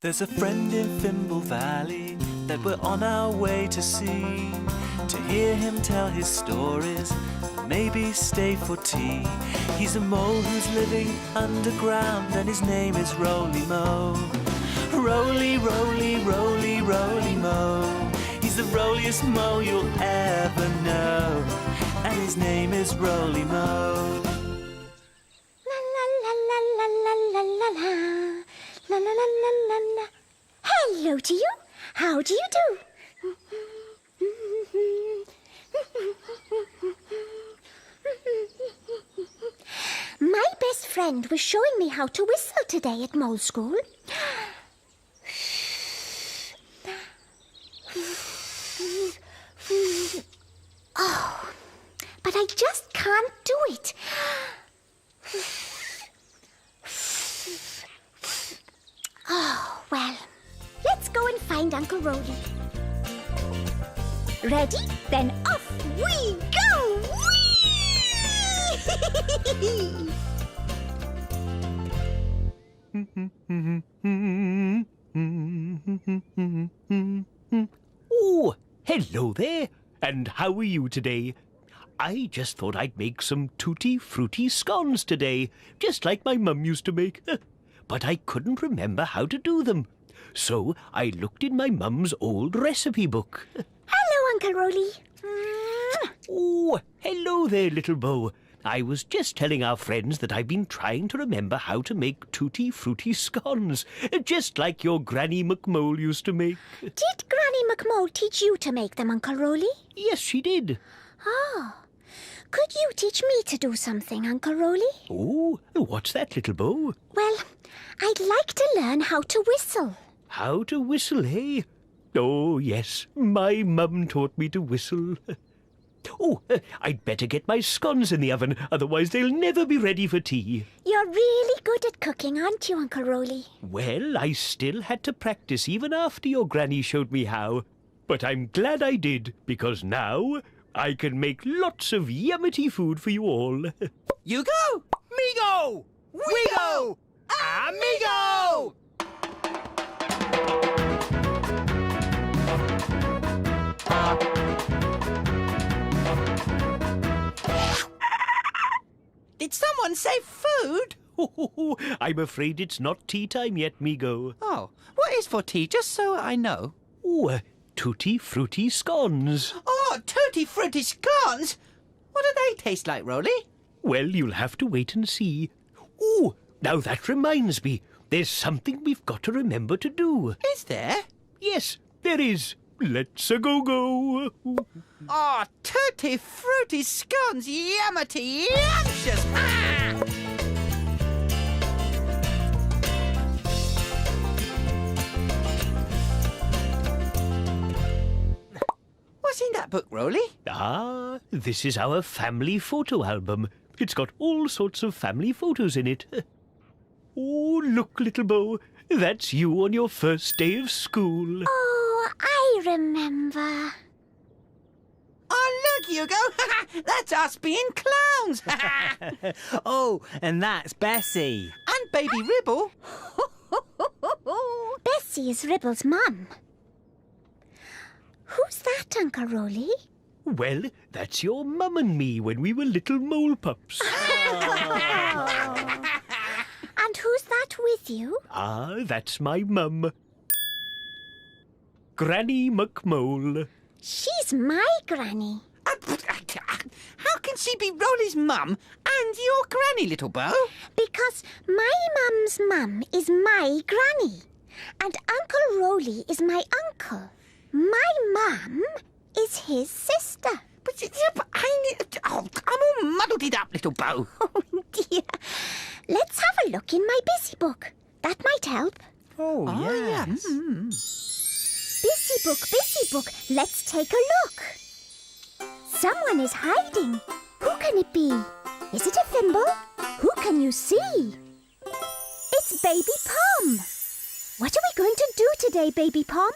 There's a friend in Fimble Valley that we're on our way to see, to hear him tell his stories, maybe stay for tea. He's a mole who's living underground and his name is Roly Mo. Roly, roly, roly, roly mo. He's the roliest mo you'll ever know, and his name is Roly Mo. La la la la la la la la la. La la la la la la. Hello to you. How do you do? My best friend was showing me how to whistle today at mole school. Oh, but I just can't do it. Oh, well, let's go and find Uncle Roly. Ready? Then off we go! Oh, hello there. And how are you today? I just thought I'd make some tutti frutti scones today, just like my mum used to make. But I couldn't remember how to do them. So I looked in my mum's old recipe book. Hello, Uncle Roly. Oh, hello there, little Bo. I was just telling our friends that I've been trying to remember how to make tutti frutti scones, just like your Granny McMole used to make. Did Granny McMole teach you to make them, Uncle Roly? Yes, she did. Oh. Could you teach me to do something, Uncle Roly? Oh, what's that, little Bo? Well, I'd like to learn how to whistle. How to whistle, eh? Oh, yes, my mum taught me to whistle. Oh, I'd better get my scones in the oven, otherwise they'll never be ready for tea. You're really good at cooking, aren't you, Uncle Roly? Well, I still had to practice even after your granny showed me how. But I'm glad I did, because now I can make lots of yummity food for you all. Yugo! Migo! Wigo! Amigo! Did someone say food? Oh, I'm afraid it's not tea time yet, Migo. Oh, what is for tea, just so I know? Oh, tutti frutti scones. Oh, tutti frutti scones! What do they taste like, Roly? Well, you'll have to wait and see. Oh, now that reminds me. There's something we've got to remember to do. Is there? Yes, there is. Let's-a go. Oh, tutti frutti scones, yummity yumptious! Ah! What's in that book, Roly? Ah, this is our family photo album. It's got all sorts of family photos in it. Oh, look, little Bo. That's you on your first day of school. Oh, I remember. Oh, look, Hugo! That's us being clowns! Oh, and that's Bessie. And Baby Ribble. Bessie is Ribble's mum. Who's that, Uncle Roly? Well, that's your mum and me when we were little mole pups. And who's that with you? Ah, that's my mum. Granny McMole. She's my granny. How can she be Roly's mum and your granny, little Bo? Because my mum's mum is my granny. And Uncle Roly is my uncle. My mum is his sister. But I'm all muddled it up, little Bo. Oh, dear. Let's have a look in my busy book. That might help. Oh, yes. Busy book, let's take a look. Someone is hiding. Who can it be? Is it a thimble? Who can you see? It's Baby Pom. What are we going to do today, Baby Pom?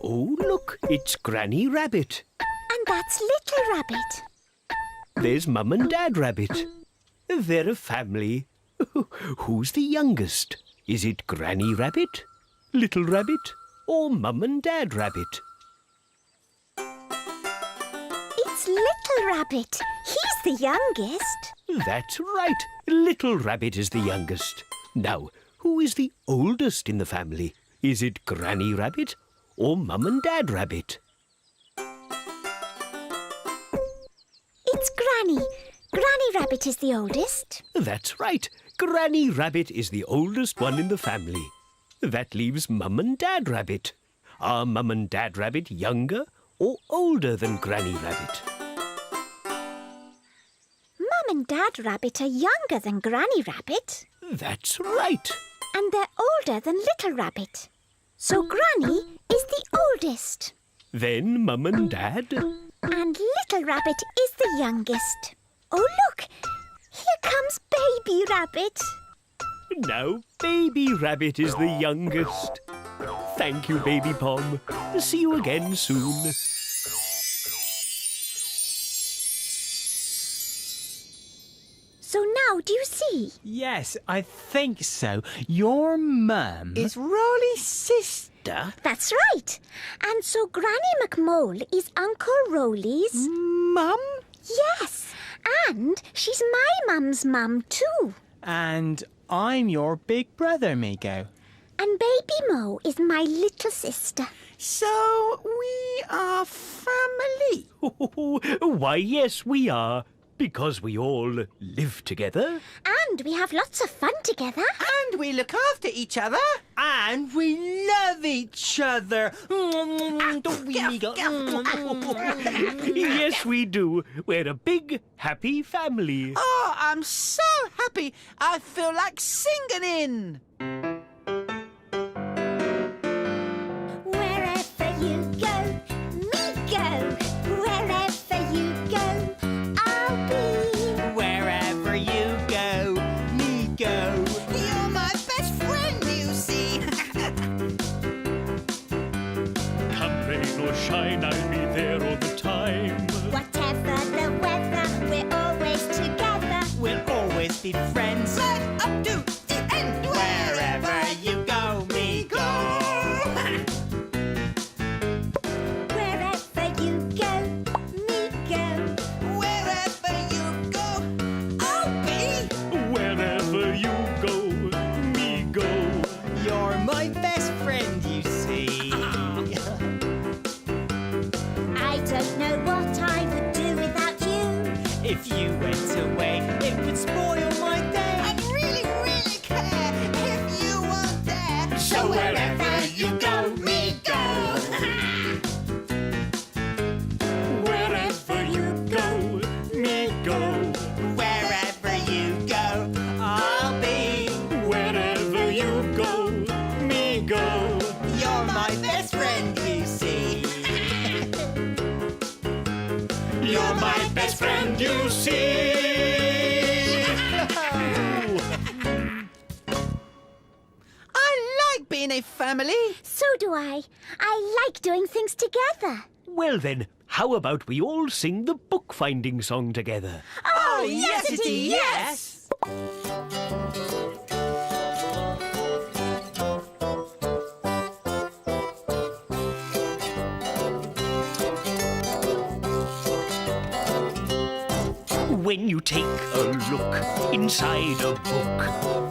Oh, look, it's Granny Rabbit. And that's Little Rabbit. There's Mum and Dad Rabbit. They're a family. Who's the youngest? Is it Granny Rabbit, Little Rabbit, or Mum and Dad Rabbit? It's Little Rabbit. He's the youngest. That's right. Little Rabbit is the youngest. Now, who is the oldest in the family? Is it Granny Rabbit or Mum and Dad Rabbit? It's Granny. Granny Rabbit is the oldest. That's right. Granny Rabbit is the oldest one in the family. That leaves Mum and Dad Rabbit. Are Mum and Dad Rabbit younger or older than Granny Rabbit? Mum and Dad Rabbit are younger than Granny Rabbit. That's right. And they're older than Little Rabbit. So Granny is the oldest. Then Mum and Dad. And Little Rabbit is the youngest. Oh, look! Here comes Baby Rabbit. Now Baby Rabbit is the youngest. Thank you, Baby Pom. See you again soon. So now, do you see? Yes, I think so. Your mum... Is Roly's sister? That's right. And so Granny McMole is Uncle Roly's... Mum? Yes. And she's my mum's mum too. And I'm your big brother, Migo. And Baby Mo is my little sister. So we are family. Why, yes, we are. Because we all live together. And we have lots of fun together. And we look after each other. And we love each other. Don't we, Migo? Yes, we do. We're a big, happy family. Oh, I'm so happy. I feel like singing in. Wherever you go, me go. Wherever you go, I'll be. Wherever you go, Migo. You're my best friend, you see. Come rain or shine, I'll be there all the time. Whatever the weather, we're always together. We'll always be friends. Right up to the end. Wherever you go, Migo. Wherever you go, me go. Wherever you go, I'll be. Wherever you go, me go. You're my best friend, you see. I don't know what I would do without you. If you went away, it would spoil my day. I'd really, really care if you weren't there. So wherever you go, me go. Wherever you go, me go. Wherever you go, I'll be. Wherever you go, me go. You're my best friend, you see. You're my best friend, you see. I like being a family. So do I. I like doing things together. Well then, how about we all sing the bookfinding song together? Oh, yesity, yes. When you take a look inside a book,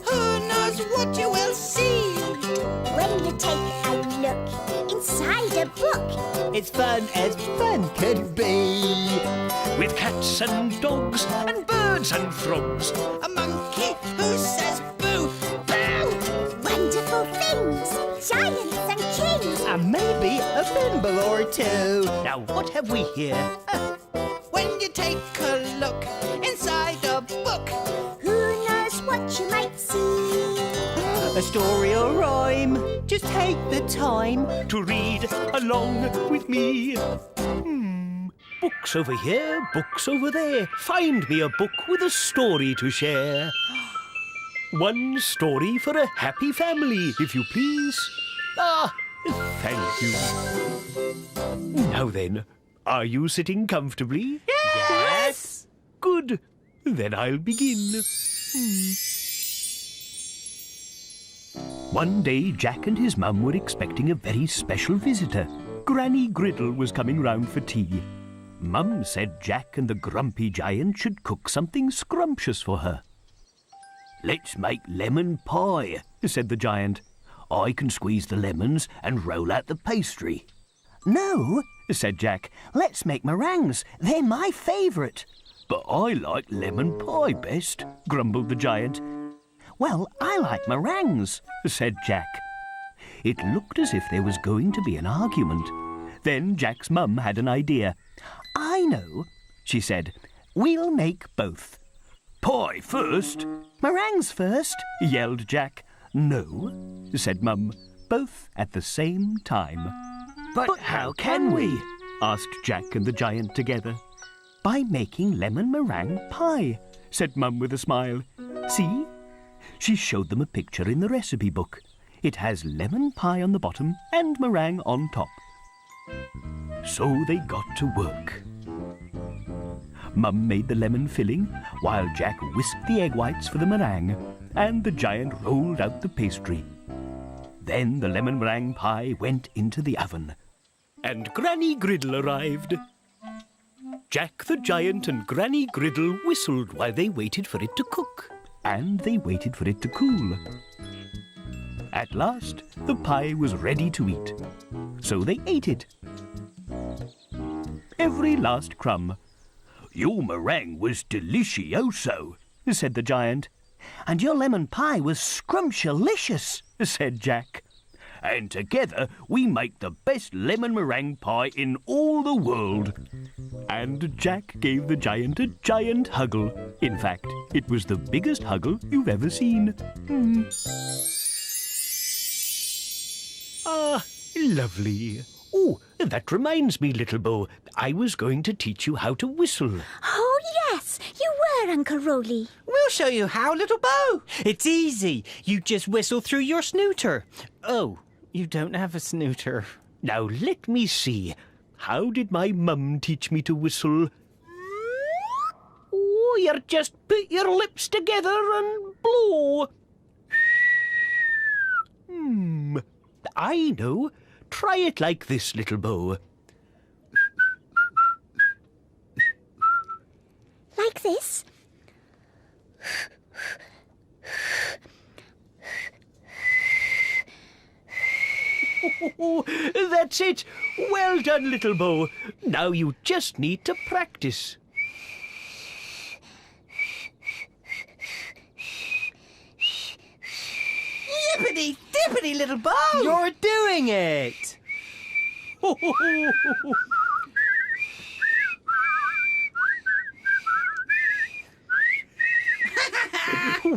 Who knows what you will see? When you take a look inside a book, It's fun as fun could be. with cats and dogs and birds and frogs, A monkey who says boo, boo. wonderful things, giants and kings. And maybe a thimble or two. now what have we here? When you take a look inside a book, Who knows what you might see? A story or rhyme. Just take the time. To read along with me. Books over here, books over there. Find me a book with a story to share. One story for a happy family, if you please. Ah, thank you. Now then, are you sitting comfortably? Yes. Good. Then I'll begin. One day, Jack and his mum were expecting a very special visitor. Granny Griddle was coming round for tea. Mum said Jack and the grumpy giant should cook something scrumptious for her. "Let's make lemon pie," said the giant. "I can squeeze the lemons and roll out the pastry." "No," said Jack. "Let's make meringues. They're my favourite." "But I like lemon pie best," grumbled the giant. "Well, I like meringues," said Jack. It looked as if there was going to be an argument. Then Jack's mum had an idea. "I know," she said. "We'll make both." "Pie first?" "Meringues first," yelled Jack. "No," said Mum, both at the same time. But how can we?" asked Jack and the giant together. "By making lemon meringue pie," said Mum with a smile. "See?" She showed them a picture in the recipe book. It has lemon pie on the bottom and meringue on top. So they got to work. Mum made the lemon filling, while Jack whisked the egg whites for the meringue, and the giant rolled out the pastry. Then the lemon meringue pie went into the oven. And Granny Griddle arrived. Jack the giant and Granny Griddle whistled while they waited for it to cook. And they waited for it to cool. At last, the pie was ready to eat. So they ate it. Every last crumb. "Your meringue was delicioso," said the giant. "And your lemon pie was scrumptious," said Jack. "And together we make the best lemon meringue pie in all the world." And Jack gave the giant a giant huggle. In fact, it was the biggest huggle you've ever seen. Ah, lovely. Oh, that reminds me, little Bo. I was going to teach you how to whistle. Oh, yes, you were, Uncle Roly. We'll show you how, little Bo. It's easy. You just whistle through your snooter. Oh, you don't have a snooter. Now let me see. How did my mum teach me to whistle? Oh, you just put your lips together and blow. I know. Try it like this, little Bo. Like this? That's it. Well done, little Bo. Now you just need to practice. Yippity dippity, little Bo. You're doing it!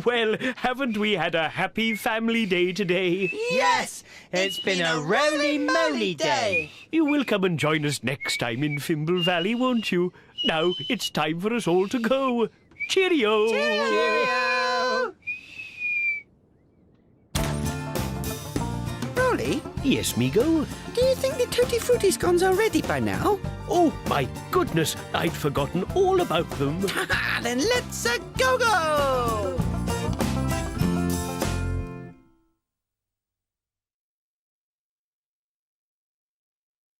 Well, haven't we had a happy family day today? Yes! It's been a roly-moly day! You will come and join us next time in Fimble Valley, won't you? Now it's time for us all to go. Cheerio! Cheerio! Roly, Yes, Migo? do you think the tutti frutti scones are ready by now? Oh, my goodness, I'd forgotten all about them. Then let's go!